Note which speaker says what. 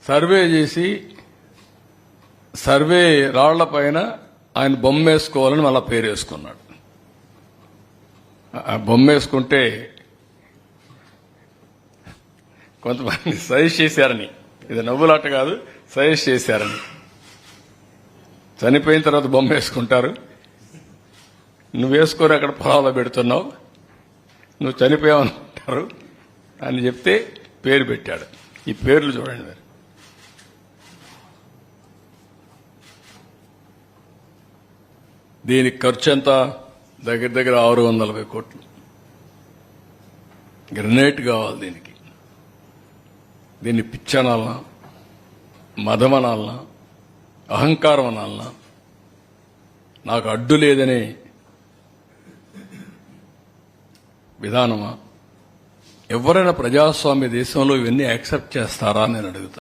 Speaker 1: Survey చేసి survey రాళ్ల పైన ఆయన బొమ్మ వేసుకోవాలని మళ్ళా పేరు వేసుకున్నాడు. ఆ బొమ్మ వేసుకుంటే కొంతమంది సజెస్ట్ చేశారని, ఇది నవ్వులాట కాదు, సజెస్ట్ చేశారని. చనిపోయిన తర్వాత బొమ్మ వేసుకుంటారు, నువ్వు వేసుకొని అక్కడ పొలాల్లో పెడుతున్నావు, నువ్వు చనిపోయావనుకుంటారు అని చెప్తే పేరు పెట్టాడు. ఈ పేర్లు చూడండి మరి. దీనికి ఖర్చు ఎంత? దగ్గర దగ్గర 640 కోట్లు. గ్రనేట్ కావాలి దీనికి. దీన్ని పిచ్చనాలనా, మదమనాలనా, అహంకారం అనాలనా, నాకు అడ్డు లేదనే విధానమా? ఎవరైనా ప్రజాస్వామ్య దేశంలో ఇవన్నీ యాక్సెప్ట్ చేస్తారా అని నేను అడుగుతాను.